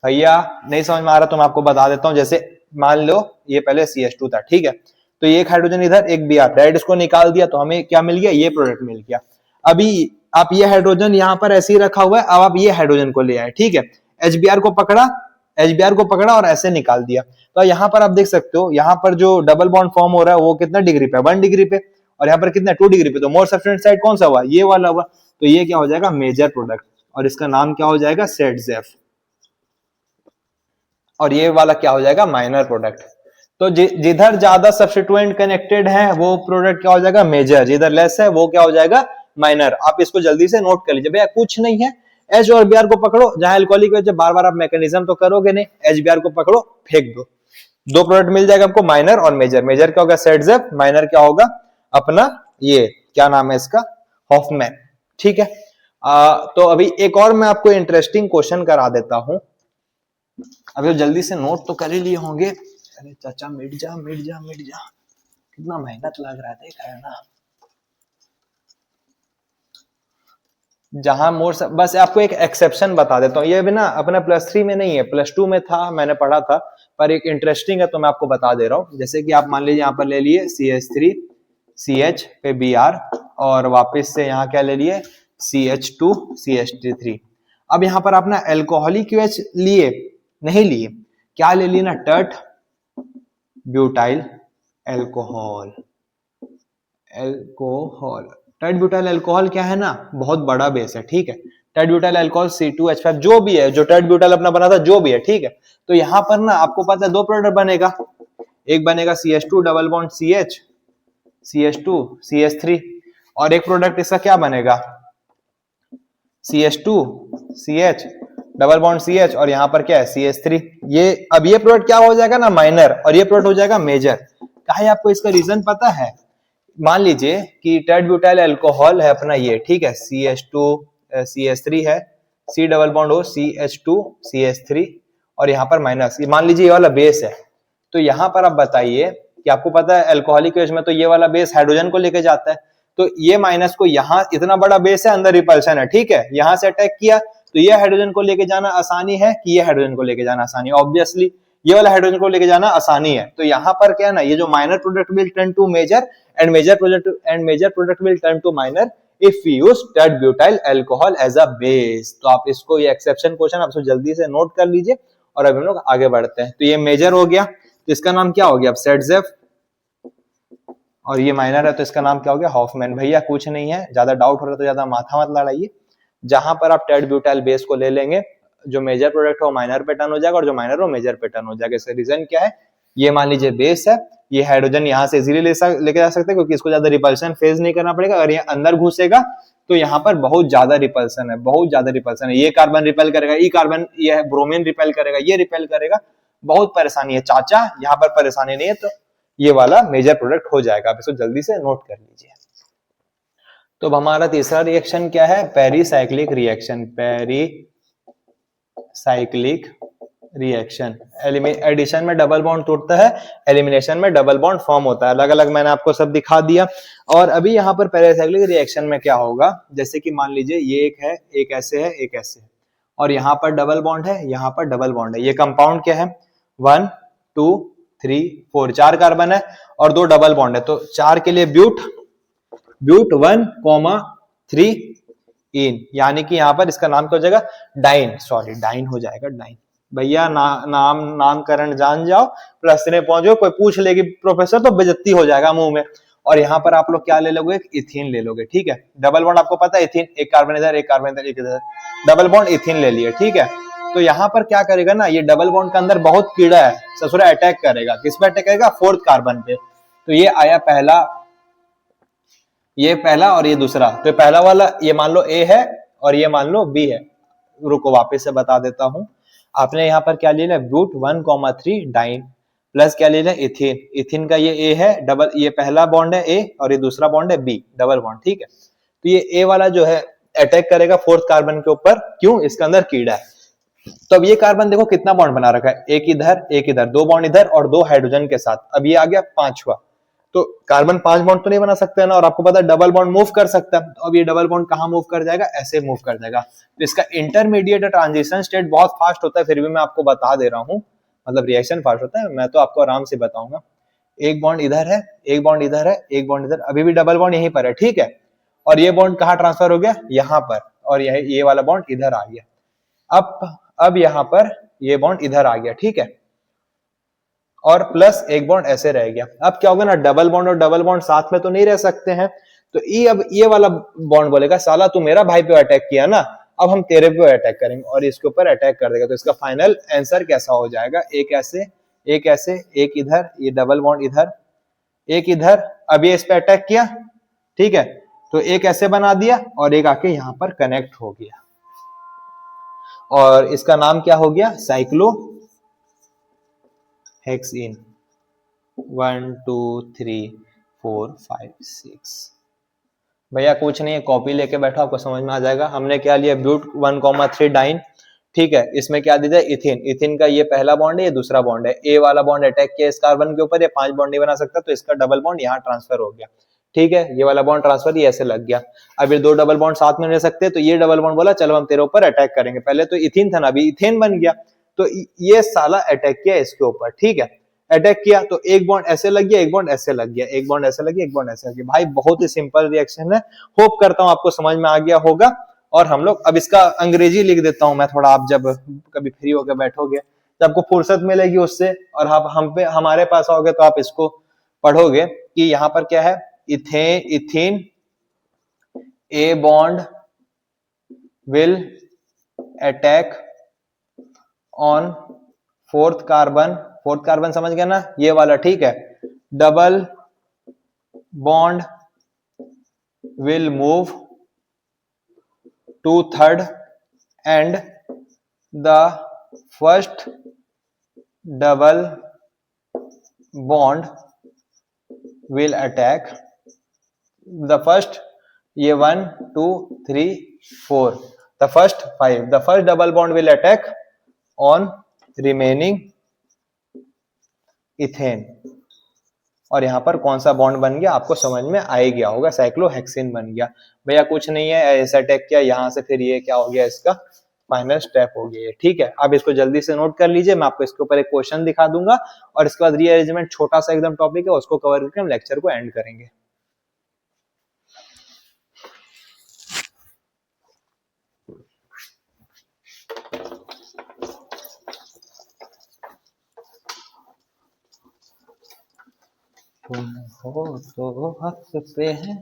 भैया नहीं समझ में आ रहा तो मैं आपको बता देता हूं। जैसे मान लो ये पहले CH2 था, ठीक है, तो ये एक हाइड्रोजन इधर एक Br, डायरेक्ट इसको निकाल दिया तो हमें क्या मिल गया, ये प्रोडक्ट मिल गया। अभी आप ये हाइड्रोजन यहाँ पर ऐसे ही रखा हुआ है, अब आप ये हाइड्रोजन को ले आए, ठीक है, HBr को पकड़ा और ऐसे निकाल दिया। तो यहाँ पर आप देख सकते हो, यहाँ पर जो डबल बॉन्ड फॉर्म हो रहा है वो कितना डिग्री पे, 1 डिग्री पे, और यहाँ पर कितना 2 डिग्री पे, तो मोर सब्स्टिट्यूएंट साइड कौन सा हुआ, ये वाला हुआ। तो ये क्या हो जाएगा, मेजर प्रोडक्ट, और इसका नाम क्या हो जाएगा, सेडजेफ। और ये वाला क्या हो जाएगा, माइनर प्रोडक्ट। तो जिधर ज्यादा सब्स्टिट्यूएंट कनेक्टेड है वो प्रोडक्ट क्या हो जाएगा, मेजर, जिधर लेस है वो क्या हो जाएगा, माइनर। आप इसको जल्दी से नोट कर लीजिए, भैया कुछ नहीं है, H और Br को पकड़ो, जहां एल्कोहलिक है बार बार आप मैकेनिज्म तो करोगे नहीं, HBr को पकड़ो फेंक दो, दो प्रोडक्ट मिल जाएगा आपको, माइनर और मेजर। मेजर क्या होगा सेटजेफ, माइनर क्या होगा अपना ये क्या नाम है इसका, हॉफमैन। ठीक है, तो अभी एक और मैं आपको इंटरेस्टिंग क्वेश्चन करा देता हूं। अभी जल्दी से नोट तो कर ही लिए होंगे। अरे चाचा मिट जा मिट जा मिट जा, कितना मेहनत लग रहा है, देख रहे हैं ना। जहां मोर बस आपको एक एक्सेप्शन बता देता हूँ, ये भी ना अपना +3 में नहीं है, +2 में था, मैंने पढ़ा था, पर एक इंटरेस्टिंग है तो मैं आपको बता दे रहा हूँ। जैसे कि आप मान लीजिए यहाँ पर ले लिए CH3 CH पे Br, और वापस से यहाँ क्या ले लिए CH2 CH3। अब यहाँ पर आपने एल्कोहलिक OH लिए नहीं लिए, क्या ले लिए ना, tert butyl alcohol. Alcohol, tert butyl alcohol क्या है ना, बहुत बड़ा बेस है। ठीक है, टर्ट ब्यूटाइल एल्कोहल C2H5 जो भी है, जो टर्ट ब्यूटाइल अपना बना था जो भी है। ठीक है, तो यहां पर ना आपको पता है दो प्रोडक्ट बनेगा, एक बनेगा CH2 double bond CH CH2 CH3, और एक प्रोडक्ट इसका क्या बनेगा CH2 CH double bond CH, और यहां पर क्या है CH3। ये अब ये प्रोडक्ट क्या हो जाएगा ना माइनर, और ये प्रोडक्ट हो जाएगा मेजर। क्या है आपको इसका रीजन पता है? मान लीजिए कि टर्ट ब्यूटाइल अल्कोहल है अपना ये, ठीक है, CH2 CH3 है, C डबल बॉन्ड हो CH2 CH3, और यहाँ पर माइनस, ये मान लीजिए ये वाला बेस है। तो यहाँ पर आप बताइए कि आपको पता है अल्कोहलिक OH में तो ये वाला बेस हाइड्रोजन को लेके जाता है, तो ये माइनस को यहाँ, इतना बड़ा बेस है, अंदर रिपल्शन है, ठीक है, यहाँ से अटैक किया तो ये हाइड्रोजन को लेके जाना आसानी है कि ये हाइड्रोजन को लेके जाना आसानी है? ऑब्वियसली ये वाला हाइड्रोजन को लेके जाना आसानी है। तो यहाँ पर क्या है ना, ये जो minor product will turn to major and major product will turn to minor if we use tert butyl alcohol as a base. तो आप इसको, ये एक्सेप्शन क्वेश्चन आप इसको जल्दी से नोट कर लीजिए, और अब हम लोग आगे बढ़ते हैं। तो ये मेजर हो गया, तो इसका नाम क्या हो गया अब सेटजेफ, और ये माइनर है तो इसका नाम क्या हो गया हॉफमैन। भैया कुछ नहीं है, ज्यादा डाउट हो रहा है तो ज्यादा माथा मत लड़ाइए। जहां पर आप टर्ट ब्यूटाइल बेस को ले लेंगे, जो मेजर प्रोडक्ट हो माइनर पे टर्न हो जाएगा, और जो माइनर हो मेजर पे टर्न हो जाएगा। इसका रीजन क्या है, ये मान लीजिए बेस है, ये हाइड्रोजन यहाँ से इजीली लेके जा सकते हैं क्योंकि इसको ज्यादा रिपल्शन फेज नहीं करना पड़ेगा। अगर ये अंदर घुसेगा तो यहाँ पर बहुत ज्यादा रिपल्सन है, बहुत ज्यादा रिपल्सन है। ये कार्बन रिपेल करेगा, ई कार्बन, ये ब्रोमीन रिपेल करेगा, ये रिपेल करेगा, बहुत परेशानी है चाचा। यहाँ पर परेशानी नहीं है, तो ये वाला मेजर प्रोडक्ट हो जाएगा। आप इसको जल्दी से नोट कर लीजिए। तो अब हमारा तीसरा रिएक्शन क्या है, pericyclic reaction. Pericyclic reaction, addition में डबल बॉन्ड टूटता है, एलिमिनेशन में डबल बॉन्ड फॉर्म होता है। अलग अलग मैंने आपको सब दिखा दिया। और अभी यहाँ पर पेरीसाइक्लिक रिएक्शन में क्या होगा, जैसे कि मान लीजिए ये एक है, एक ऐसे है, एक ऐसे है, और यहाँ पर डबल बॉन्ड है, यहाँ पर डबल बॉन्ड है। ये कंपाउंड क्या है, 1 2 3 4, 4 कार्बन है और 2 डबल बॉन्ड है। तो 4 के लिए ब्यूट 1,3 इन, यानी कि यहाँ पर इसका नाम क्या हो जाएगा, डाइन, सॉरी डाइन हो जाएगा, डाइन। भैया नामकरण जान जाओ, प्रश्न पहुंचो, कोई पूछ लेगी प्रोफेसर तो बेइज्जती हो जाएगा मुंह में। और यहाँ पर आप लोग क्या ले लोगे, एक इथीन ले लोगे, ठीक है। डबल बॉन्ड आपको पता है इथीन, एक कार्बन इधर, एक कार्बन इधर, एक इधर, डबल बॉन्ड इथीन ले लिए, ठीक है। तो यहाँ पर क्या करेगा ना, ये डबल बॉन्ड के अंदर बहुत कीड़ा है, ससुरा अटैक करेगा। किस पे अटैक करेगा, 4th कार्बन पे। तो ये आया पहला, ये पहला और ये दूसरा। तो पहला वाला ये मान लो A है और ये मान लो B है। रुको वापस से बता देता हूं। आपने यहाँ पर क्या ले लिया, ब्यूट 1,3 डाइन, प्लस क्या ले लिया, इथिन। इथिन का ये A है, डबल, ये पहला बॉन्ड है A और ये दूसरा बॉन्ड है B, डबल बॉन्ड, ठीक है। तो ये A वाला जो है अटैक करेगा 4th कार्बन के ऊपर, क्यों, इसके अंदर कीड़ा है। तो अब ये कार्बन देखो कितना बॉन्ड बना रखा है, एक इधर, 2 बॉन्ड इधर और 2 हाइड्रोजन के साथ। अब ये आ गया 5वां। तो कार्बन 5 बॉन्ड तो नहीं बना सकते है ना, और आपको पता है डबल बॉन्ड मूव कर सकता है। तो अब ये डबल बॉन्ड कहां मूव कर जाएगा, ऐसे मूव कर जाएगा। तो इसका इंटरमीडिएट ट्रांजिशन स्टेट बहुत फास्ट होता है, फिर भी मैं आपको बता दे रहा हूं, मतलब रिएक्शन फास्ट होता है, मैं तो आपको आराम से बताऊंगा। एक बॉन्ड इधर है, एक बॉन्ड इधर है, एक बॉन्ड इधर, अभी भी डबल बॉन्ड यहीं पर है, ठीक है। और ये बॉन्ड कहां ट्रांसफर हो गया, यहां पर, और ये वाला बॉन्ड इधर आ गया। अब यहां पर ये बॉन्ड इधर आ गया, ठीक है, और प्लस एक बॉन्ड ऐसे रह गया। अब क्या होगा ना, डबल बॉन्ड और डबल बॉन्ड साथ में तो नहीं रह सकते हैं। तो अब ये वाला बॉन्ड बोलेगा, साला तू मेरा भाई पे अटैक किया ना, अब हम तेरे पे अटैक करेंगे, और इसके ऊपर अटैक कर देगा। तो इसका फाइनल आंसर कैसा हो जाएगा, एक ऐसे, एक ऐसे, एक इधर, ये डबल बॉन्ड इधर, एक इधर, अब ये इस पे अटैक किया, ठीक है। तो एक ऐसे बना दिया और एक आके यहां पर कनेक्ट हो गया, और इसका नाम क्या हो गया, हेक्सीन 1 2 3 4 5 6। भैया कुछ नहीं है, कॉपी लेके बैठो, आपको समझ में आ जाएगा। हमने क्या लिया, ब्यूट 1,3 डाइन, ठीक है। इसमें क्या दीजिए, इथिन, इथिन का ये पहला बॉन्ड है, ये दूसरा बॉन्ड है। ए वाला बॉन्ड अटैक किया इस कार्बन के ऊपर, ये 5 बॉन्ड नहीं बना सकता, तो इसका डबल बॉन्ड यहाँ ट्रांसफर हो गया, ठीक है। ये वाला बॉन्ड ट्रांसफर ये ऐसे लग गया। अब ये 2 डबल बॉन्ड साथ में रह सकते हैं, तो ये डबल बॉन्ड बोला चलो हम तेरे ऊपर अटैक करेंगे। पहले तो इथिन था ना, अभी इथेन बन गया, तो ये साला अटैक किया इसके ऊपर, ठीक है। अटैक किया तो एक बॉन्ड ऐसे लग गया, एक बॉन्ड ऐसे लग गया, एक बॉन्ड ऐसे लग गया, एक बॉन्ड ऐसे लग गया। भाई बहुत ही सिंपल रिएक्शन है, होप करता हूं आपको समझ में आ गया होगा। और हम लोग अब इसका अंग्रेजी लिख देता हूं मैं थोड़ा, आप जब कभी फ्री होकर बैठोगे, जब आपको फुर्सत मिलेगी उससे और आप हम पे हमारे पास आओगे, तो आप इसको पढ़ोगे कि यहाँ पर क्या है, ethane a bond will attack on fourth carbon, fourth carbon समझ गया ना, ये वाला, ठीक है। Double bond will move to third and the first double bond will attack the first, ये 1 2 3 4, the first 5, the first double bond will attack on remaining ethane. और यहाँ पर कौन सा बॉन्ड बन गया आपको समझ में आ ही गया होगा, साइक्लोहेक्सिन बन गया। भैया कुछ नहीं है, ऐसा अटैक किया यहाँ से, फिर ये क्या हो गया, इसका फाइनल स्टेप हो गया, ठीक है। अब इसको जल्दी से नोट कर लीजिए, मैं आपको इसके ऊपर एक क्वेश्चन दिखा दूंगा और इसके बाद रीअरेंजमेंट, छोटा सा एकदम टॉपिक है, उसको कवर करके हम लेक्चर को एंड करेंगे। तुम हो तो हक पे है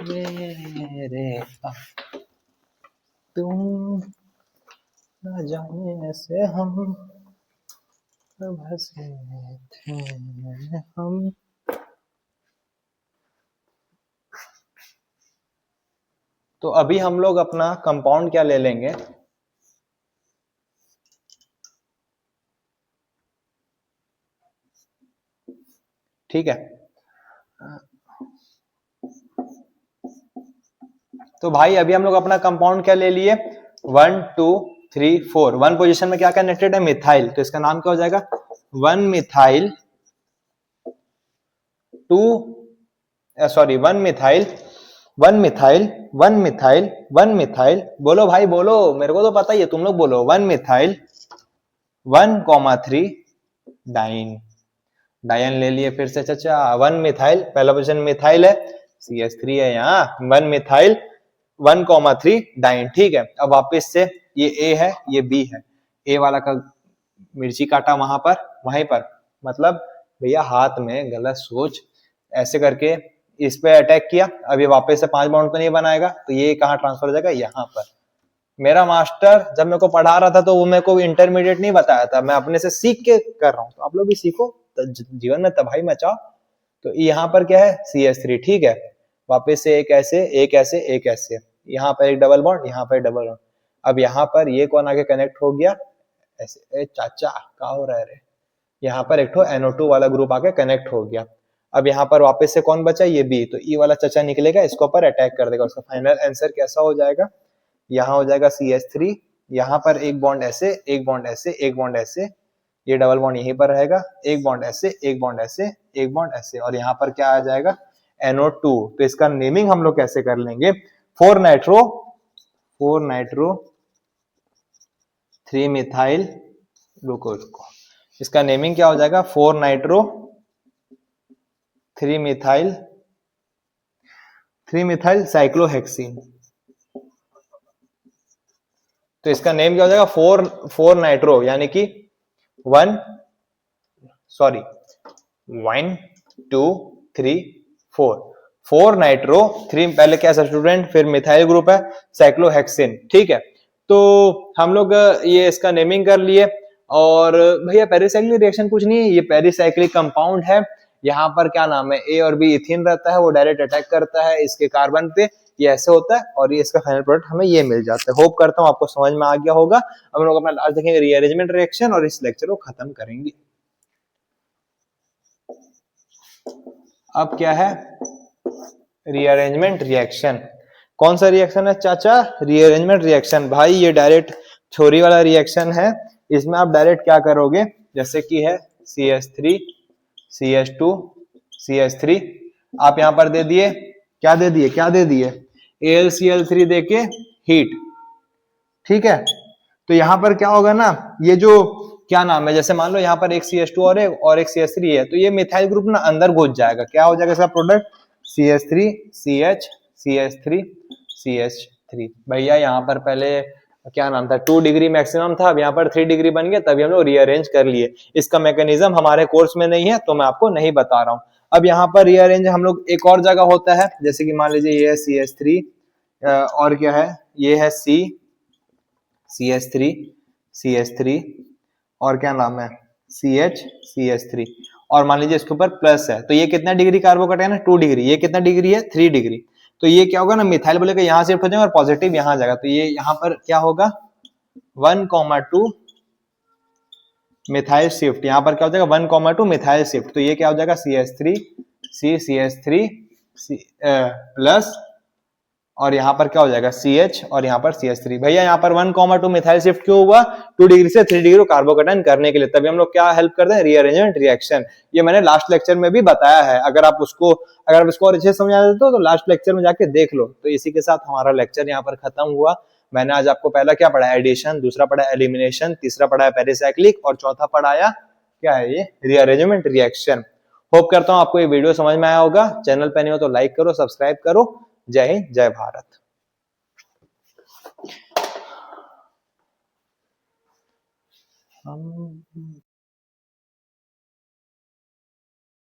मेरे, तुम न जाने से हम कब हंसे थे हम। तो अभी हम लोग अपना कंपाउंड क्या ले लेंगे, ठीक है। तो भाई अभी हम लोग अपना कंपाउंड क्या ले लिए, 1 2 3 4, 1 पोजीशन में क्या कनेक्टेड है, मिथाइल, तो इसका नाम क्या हो जाएगा, 1 methyl 2 sorry 1 methyl 1 methyl 1 methyl 1 methyl, बोलो भाई बोलो, मेरे को तो पता ही है, तुम लोग बोलो, 1 मिथाइल 1,3 डाइन, डायन ले लिए फिर से चाचा। 1 मिथाइल, पहला पोजीशन मिथाइल है, CH3 है यहाँ, 1 मिथाइल 1,3 डाइन, ठीक है। अब वापस से ये A है, ये B है, A वाला का मिर्ची काटा वहां पर, वहीं पर, मतलब भैया हाथ में गलत सोच, ऐसे करके इस पे अटैक किया। अब ये वापस से 5 बाउंड तो नहीं बनाएगा, तो ये कहाँ ट्रांसफर हो जाएगा, यहाँ पर। मेरा मास्टर जब मेरे को पढ़ा रहा था तो वो मेरे को इंटरमीडिएट नहीं बताया था, मैं अपने से सीख के कर रहा हूँ, तो आप लोग भी सीखो, तो जीवन में तबाही मचाओ। तो यहाँ पर क्या है, CH3, ठीक है। वापस से एक ऐसे, एक ऐसे, एक ऐसे, यहाँ पर एक डबल बॉन्ड, यहाँ पर डबल बॉन्ड। अब यहाँ पर ये कौन आगे कनेक्ट हो गया, ऐसे, चाचा क्या हो रहा है, यहाँ पर एक तो NO2 वाला ग्रुप आके कनेक्ट हो गया। अब यहाँ पर वापस से कौन बचा, ये B, तो E वाला चचा निकलेगा, इसके ऊपर अटैक कर देगा। उसका फाइनल आंसर कैसा हो जाएगा, यहाँ हो जाएगा CH3, यहाँ पर एक बॉन्ड ऐसे, एक बॉन्ड ऐसे, एक बॉन्ड ऐसे, ये डबल बॉन्ड यहीं पर रहेगा, एक बॉन्ड ऐसे, एक बॉन्ड ऐसे, एक बॉन्ड ऐसे, और यहाँ पर क्या आ जाएगा, NO2। तो इसका नेमिंग हम लोग कैसे कर लेंगे, 4 नाइट्रो 3 मिथाइल, रुको रुको, इसका नेमिंग क्या हो जाएगा, 4 नाइट्रो 3 मिथाइल साइक्लोहेक्सिन। तो इसका नेम क्या हो जाएगा, 4 नाइट्रो, यानी कि 1 2 3 4 नाइट्रो 3, पहले क्या स्टूडेंट, फिर मिथाइल ग्रुप है, साइक्लोहेक्सिन, ठीक है। तो हम लोग ये इसका नेमिंग कर लिए। और भैया पेरिसाइक्लिक रिएक्शन कुछ नहीं है, ये पेरिसाइक्लिक कंपाउंड है, यहाँ पर क्या नाम है, A और B इथिन रहता है, वो डायरेक्ट अटैक करता है इसके कार्बन पे, ये ऐसे होता है, और ये इसका फाइनल प्रोडक्ट हमें ये मिल जाता है। होप करता हूँ आपको समझ में आ गया होगा। अब हम लोग अपना लास्ट देखेंगे रीअरेंजमेंट रिएक्शन, और इस लेक्चर को खत्म करेंगे। अब क्या है, रीअरेंजमेंट रिएक्शन। कौन सा रिएक्शन है चाचा? Rearrangement reaction. भाई ये डायरेक्ट थ्योरी वाला रिएक्शन है। इसमें आप डायरेक्ट क्या करोगे, जैसे कि है CH3 CH2 CH3, आप यहां पर दे दिए, क्या दे दिए, क्या दे दिए, AlCl3 देके हीट, ठीक है। तो यहां पर क्या होगा ना, ये जो क्या नाम है, जैसे मान लो यहाँ पर एक CH2 और एक CH3 है, तो ये मिथाइल ग्रुप ना अंदर घुस जाएगा, क्या हो जाएगा इसका product, CH3 CH CH3 CH3। भैया यहाँ पर पहले क्या नाम था, 2 डिग्री मैक्सिमम था, अब यहाँ पर 3 डिग्री बन गया, तभी हम लोग रीअरेंज कर लिए। इसका मैकेनिज्म हमारे कोर्स में नहीं है तो मैं आपको नहीं बता रहा हूँ। अब यहाँ पर रीअरेंज हम लोग एक और जगह होता है, जैसे कि मान लीजिए ये है CH3 और क्या है, ये है CH3 CH3 और क्या नाम है CH3, और मान लीजिए इसके ऊपर प्लस है, तो ये कितना डिग्री कार्बोकैटायन है, 2 डिग्री। ये कितना डिग्री है, 3 डिग्री। तो ये क्या होगा ना, मिथाइल बोलेगा यहाँ शिफ्ट हो जाएगा और पॉजिटिव यहाँ जाएगा, तो ये यहाँ पर क्या होगा 1,2 मिथाइल शिफ्ट, यहाँ पर क्या हो जाएगा 1,2 मिथाइल शिफ्ट। तो ये क्या हो जाएगा CH3 CH3 प्लस, और यहाँ पर क्या हो जाएगा CH और यहाँ पर CH3। भैया यहाँ पर 1,2 मिथाइल शिफ्ट क्यों हुआ, 2 डिग्री से 3 डिग्री को कार्बोकैटायन करने के लिए, तभी हम लोग क्या हेल्प करते हैं, रीअरेंजमेंट रिएक्शन। ये मैंने लास्ट लेक्चर में भी बताया है, अगर आप इसको और अच्छे से समझा देते हो तो लास्ट लेक्चर में जाके देख लो। तो इसी के साथ हमारा लेक्चर यहाँ पर खत्म हुआ। मैंने आज आपको पहला क्या पढ़ाया, एडिशन, दूसरा पढ़ा एलिमिनेशन, तीसरा पढ़ाया पेरिसाइक्लिक, और चौथा पढ़ाया क्या है, ये रीअरेंजमेंट रिएक्शन। होप करता हूँ आपको ये वीडियो समझ में आया होगा। चैनल पे नहीं हो तो लाइक करो, सब्सक्राइब करो। जय हिंद, जय भारत।